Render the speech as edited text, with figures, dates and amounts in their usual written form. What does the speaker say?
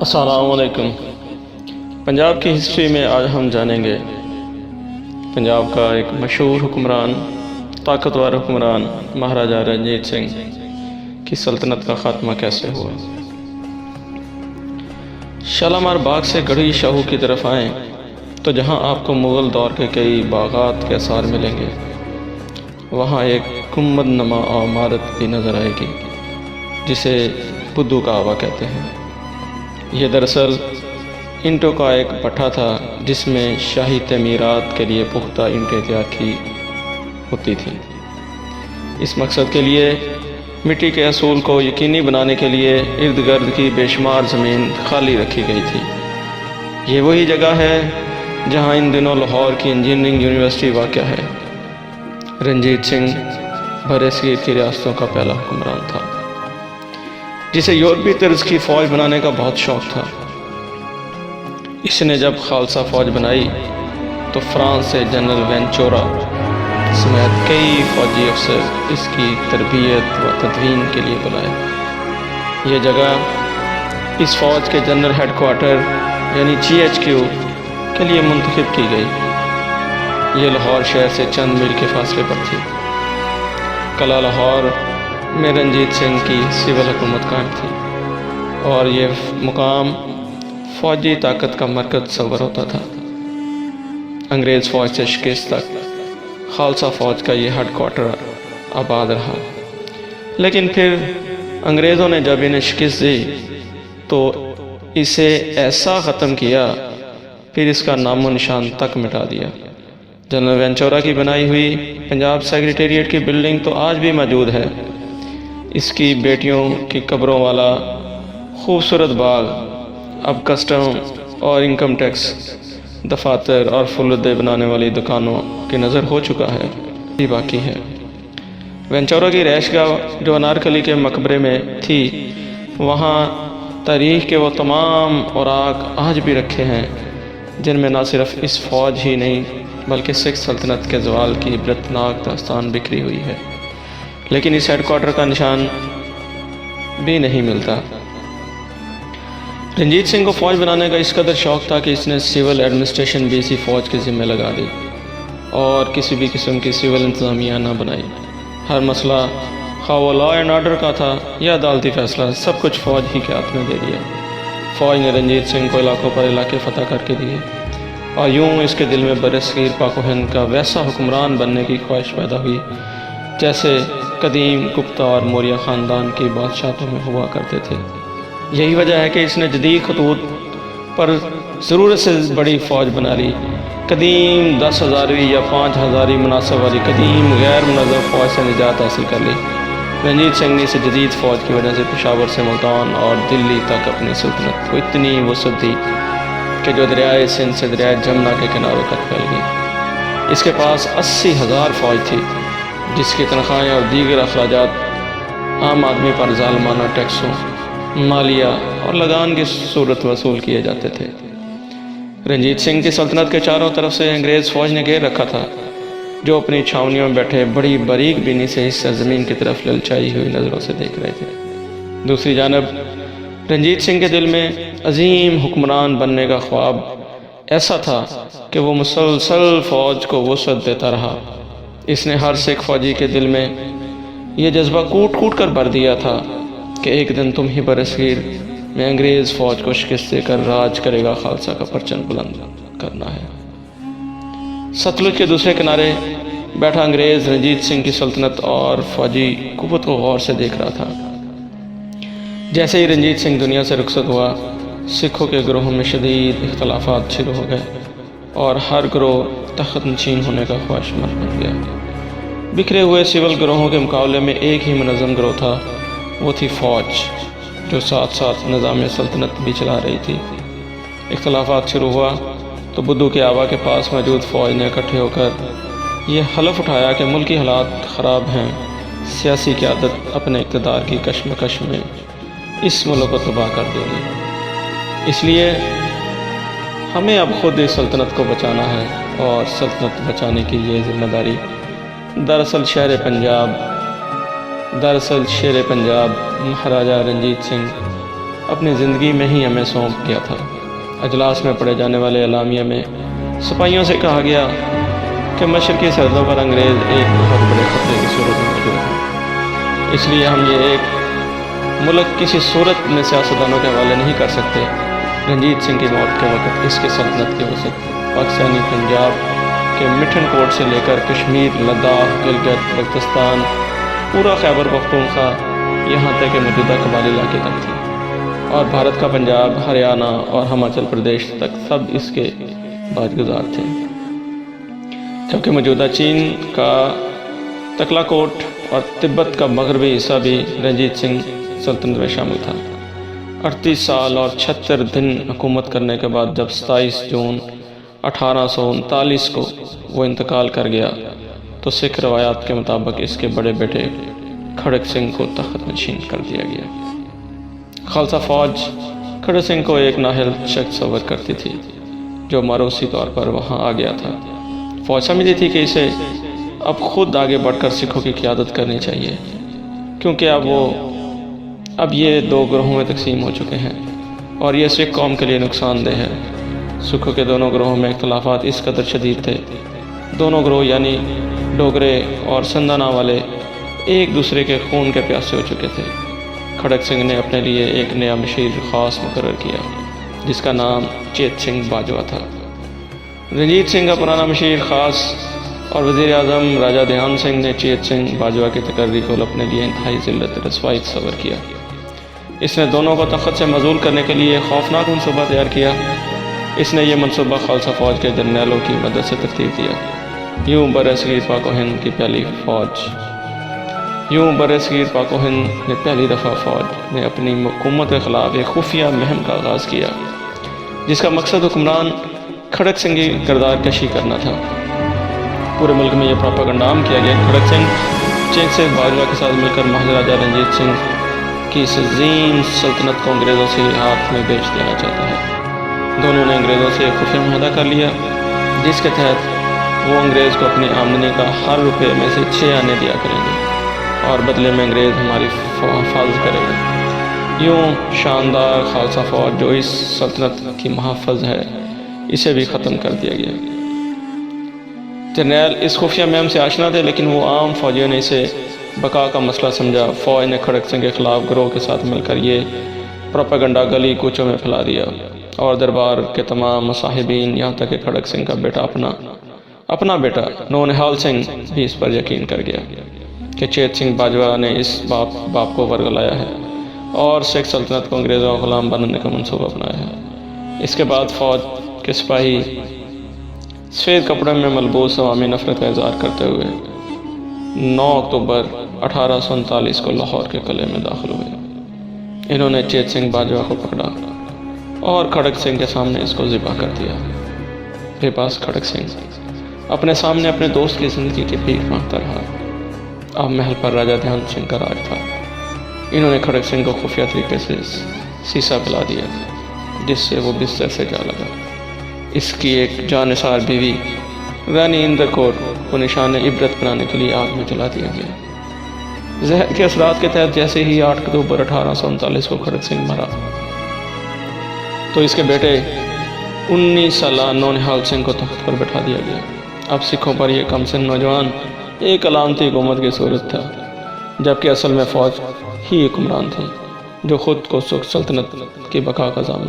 السلام علیکم۔ پنجاب کی ہسٹری میں آج ہم جانیں گے پنجاب کا ایک مشہور حکمران، طاقتور حکمران مہاراجہ رنجیت سنگھ کی سلطنت کا خاتمہ کیسے ہوا۔ شالامار باغ سے گڑھی شاہو کی طرف آئیں تو جہاں آپ کو مغل دور کے کئی باغات کے آثار ملیں گے، وہاں ایک گنبد نما عمارت بھی نظر آئے گی جسے بدو کا آوا کہتے ہیں۔ یہ دراصل اینٹوں کا ایک بھٹا تھا جس میں شاہی تعمیرات کے لیے پختہ اینٹیں تیار کی ہوتی تھیں۔ اس مقصد کے لیے مٹی کے اصول کو یقینی بنانے کے لیے ارد گرد کی بے شمار زمین خالی رکھی گئی تھی۔ یہ وہی جگہ ہے جہاں ان دنوں لاہور کی انجینئرنگ یونیورسٹی واقع ہے۔ رنجیت سنگھ برصغیر کی ریاستوں کا پہلا حکمران تھا جسے یورپی طرز کی فوج بنانے کا بہت شوق تھا۔ اس نے جب خالصہ فوج بنائی تو فرانس سے جنرل وینچورا سمیت کئی فوجی افسر اس کی تربیت و تدوین کے لیے بلائے۔ یہ جگہ اس فوج کے جنرل ہیڈ کوارٹر یعنی GHQ کے لیے منتخب کی گئی۔ یہ لاہور شہر سے چند میل کے فاصلے پر تھی۔ قلعہ لاہور میں رنجیت سنگھ کی سول حکومت قائم تھی اور یہ مقام فوجی طاقت کا مرکز تصور ہوتا تھا۔ انگریز فوج سے شکست تک خالصہ فوج کا یہ ہیڈ کوارٹر آباد رہا، لیکن پھر انگریزوں نے جب انہیں شکست دی تو اسے ایسا ختم کیا، پھر اس کا نام و نشان تک مٹا دیا۔ جنرل وینچورا کی بنائی ہوئی پنجاب سیکریٹریٹ کی بلڈنگ تو آج بھی موجود ہے۔ اس کی بیٹیوں کی قبروں والا خوبصورت باغ اب کسٹم اور انکم ٹیکس دفاتر اور فلودے بنانے والی دکانوں کی نظر ہو چکا ہے، بھی باقی ہے۔ وینچورا کی رہائش گاہ جو انارکلی کے مقبرے میں تھی، وہاں تاریخ کے وہ تمام اوراق آج بھی رکھے ہیں جن میں نہ صرف اس فوج ہی نہیں بلکہ سکھ سلطنت کے زوال کی عبرتناک داستان بکھری ہوئی ہے، لیکن اس ہیڈ کوارٹر کا نشان بھی نہیں ملتا۔ رنجیت سنگھ کو فوج بنانے کا اس قدر شوق تھا کہ اس نے سول ایڈمنسٹریشن بھی اسی فوج کے ذمہ لگا دی اور کسی بھی قسم کی سول انتظامیہ نہ بنائی۔ ہر مسئلہ خواہ وہ لا اینڈ آرڈر کا تھا یا عدالتی فیصلہ، سب کچھ فوج ہی کے ہاتھ میں دے دیا۔ فوج نے رنجیت سنگھ کو علاقوں پر علاقے فتح کر کے دیے اور یوں اس کے دل میں برصغیر پاک و ہند کا ویسا حکمران بننے کی خواہش پیدا ہوئی جیسے قدیم گپتا اور موریہ خاندان کی بادشاہتوں میں ہوا کرتے تھے۔ یہی وجہ ہے کہ اس نے جدید خطوط پر ضرورت سے بڑی فوج بنا لی۔ قدیم 10,000ویں یا 5,000ویں مناصب والی قدیم غیر منظم فوج سے نجات حاصل کر لی۔ رنجیت سنگھ نے اس جدید فوج کی وجہ سے پشاور سے ملتان اور دلی تک اپنی سلطنت کو اتنی وسعت دی کہ جو دریائے سندھ سے دریائے جمنا کے کناروں تک پھیل گئی۔ اس کے پاس 80,000 فوج تھی جس کی تنخواہیں اور دیگر اخراجات عام آدمی پر ظالمانہ ٹیکسوں، مالیہ اور لگان کی صورت وصول کیے جاتے تھے۔ رنجیت سنگھ کی سلطنت کے چاروں طرف سے انگریز فوج نے گھیر رکھا تھا، جو اپنی چھاونیوں میں بیٹھے بڑی باریک بینی سے اس زمین کی طرف للچائی ہوئی نظروں سے دیکھ رہے تھے۔ دوسری جانب رنجیت سنگھ کے دل میں عظیم حکمران بننے کا خواب ایسا تھا کہ وہ مسلسل فوج کو وسعت دیتا رہا۔ اس نے ہر سکھ فوجی کے دل میں یہ جذبہ کوٹ کوٹ کر بھر دیا تھا کہ ایک دن تم ہی برصغیر میں انگریز فوج کو شکست دے کر راج کرے گا، خالصہ کا پرچم بلند کرنا ہے۔ ستلج کے دوسرے کنارے بیٹھا انگریز رنجیت سنگھ کی سلطنت اور فوجی قوت کو غور سے دیکھ رہا تھا۔ جیسے ہی رنجیت سنگھ دنیا سے رخصت ہوا، سکھوں کے گروہوں میں شدید اختلافات شروع ہو گئے اور ہر گروہ تخت نشین ہونے کا خواہش مند بن گیا۔ بکھرے ہوئے سول گروہوں کے مقابلے میں ایک ہی منظم گروہ تھا، وہ تھی فوج، جو ساتھ ساتھ نظام سلطنت بھی چلا رہی تھی۔ اختلافات شروع ہوا تو بدو کے آوا کے پاس موجود فوج نے اکٹھے ہو کر یہ حلف اٹھایا کہ ملکی حالات خراب ہیں، سیاسی قیادت اپنے اقتدار کی کشمکش میں اس ملک کو تباہ کر دے گی، اس لیے ہمیں اب خود اس سلطنت کو بچانا ہے اور سلطنت بچانے کی یہ ذمہ داری دراصل شیر پنجاب مہاراجہ رنجیت سنگھ اپنی زندگی میں ہی ہمیں سونپ گیا تھا۔ اجلاس میں پڑھے جانے والے اعلامیہ میں سپاہیوں سے کہا گیا کہ مشرقی سرحدوں پر انگریز ایک بہت بڑے خطرے کی صورت میں موجود ہیں، اس لیے ہم یہ ایک ملک کسی صورت میں سیاستدانوں کے حوالے نہیں کر سکتے۔ رنجیت سنگھ کی موت کے وقت اس کی سلطنت کے وسط پاکستانی پنجاب کے مٹھن کوٹ سے لے کر کشمیر، لداخ، گلگت، بلتستان، پورا خیبر پختونخوا، یہاں تک کہ موجودہ قبائلی علاقے تک تھی، اور بھارت کا پنجاب، ہریانہ اور ہماچل پردیش تک سب اس کے باج گزار تھے، جبکہ موجودہ چین کا تکلا کوٹ اور تبت کا مغربی حصہ بھی رنجیت سنگھ سلطنت میں شامل تھا۔ 38 سال اور 76 دن حکومت کرنے کے بعد جب 27 جون 1839 کو وہ انتقال کر گیا تو سکھ روایات کے مطابق اس کے بڑے بیٹے کھڑک سنگھ کو تخت نشین کر دیا گیا۔ خالصہ فوج کھڑک سنگھ کو ایک نااہل شخص تصور کرتی تھی جو ماروثی طور پر وہاں آ گیا تھا۔ فوج سمجھتی تھی کہ اسے اب خود آگے بڑھ کر سکھوں کی قیادت کرنی چاہیے، کیونکہ اب یہ 2 گروہوں میں تقسیم ہو چکے ہیں اور یہ سکھ قوم کے لیے نقصان دہ ہے۔ سکھوں کے دونوں گروہوں میں اختلافات اس قدر شدید تھے، دونوں گروہ یعنی ڈوگرے اور سندھنا والے ایک دوسرے کے خون کے پیاسے ہو چکے تھے۔ کھڑک سنگھ نے اپنے لیے ایک نیا مشیر خاص مقرر کیا جس کا نام چیت سنگھ باجوہ تھا۔ رنجیت سنگھ کا پرانا مشیر خاص اور وزیر اعظم راجہ دھیان سنگھ نے چیت سنگھ باجوہ کی تقرری کو اپنے لیے انتہائی ذلت رسوائی تصور کیا۔ اس نے دونوں کو تخت سے معزول کرنے کے لیے خوفناک منصوبہ تیار کیا۔ اس نے یہ منصوبہ خالصہ فوج کے جرنیلوں کی مدد سے ترتیب دیا۔ یوں برصغیر پاک و ہند کی پاک و ہند نے پہلی دفعہ فوج نے اپنی حکومت کے خلاف ایک خفیہ مہم کا آغاز کیا جس کا مقصد حکمران کھڑک سنگھ کی کردار کشی کرنا تھا۔ پورے ملک میں یہ پروپیگنڈا عام کیا گیا کہ کھڑک سنگھ چیت سنگھ باجوہ کے ساتھ مل کر مہاراجہ رنجیت سنگھ کی اس عظیم سلطنت کو انگریزوں سے ہاتھ میں بیچ دینا چاہتا ہے۔ دونوں نے انگریزوں سے ایک خفیہ معاہدہ کر لیا جس کے تحت وہ انگریز کو اپنی آمدنی کا ہر روپے میں سے 6 آنے دیا کریں گے اور بدلے میں انگریز ہماری حفاظت کرے گا۔ یوں شاندار خالصہ فوج جو اس سلطنت کی محافظ ہے اسے بھی ختم کر دیا گیا۔ جرنیل اس خفیہ مہم سے آشنا تھے لیکن وہ عام فوجیوں نے اسے بقا کا مسئلہ سمجھا۔ فوج نے کھڑک سنگھ کے خلاف گروہ کے ساتھ مل کر یہ پروپیگنڈا گلی کوچوں میں پھیلا دیا اور دربار کے تمام مصاحبین یہاں تک کہ کھڑک سنگھ کا بیٹا اپنا بیٹا نونہال سنگھ بھی اس پر یقین کر گیا کہ چیت سنگھ باجوہ نے اس باپ کو ورگلایا ہے اور سکھ سلطنت کو انگریزوں کا غلام بنانے کا منصوبہ بنایا ہے۔ اس کے بعد فوج کے سپاہی سفید کپڑے میں ملبوس عوامی نفرت کا اظہار کرتے ہوئے 9 اکتوبر 1839 کو لاہور کے قلعے میں داخل ہوئے۔ انہوں نے چیت سنگھ باجوہ کو پکڑا اور کھڑک سنگھ کے سامنے اس کو ذبح کر دیا۔ بے پاس کھڑک سنگھ اپنے سامنے اپنے دوست کی زندگی کی بھیک مانگتا رہا۔ اب محل پر راجہ دھیان سنگھ کا راج تھا۔ انہوں نے کھڑک سنگھ کو خفیہ طریقے سے سیسا پلا دیا جس سے وہ بستر سے جا لگا۔ اس کی ایک جانثار بیوی رانی اندر کور کو نشان عبرت بنانے کے لیے آگ میں جلا دیا گیا۔ زہر کے اثرات کے تحت جیسے ہی 8 اکتوبر 1839 کو کھڑک سنگھ مرا تو اس کے بیٹے 19 سالہ نونہال سنگھ کو تخت پر بٹھا دیا گیا۔ اب سکھوں پر یہ کم سن نوجوان ایک علامتی حکومت کی صورت تھا، جبکہ اصل میں فوج ہی حکمران تھی جو خود کو سلطنت کی بقا کا ضامن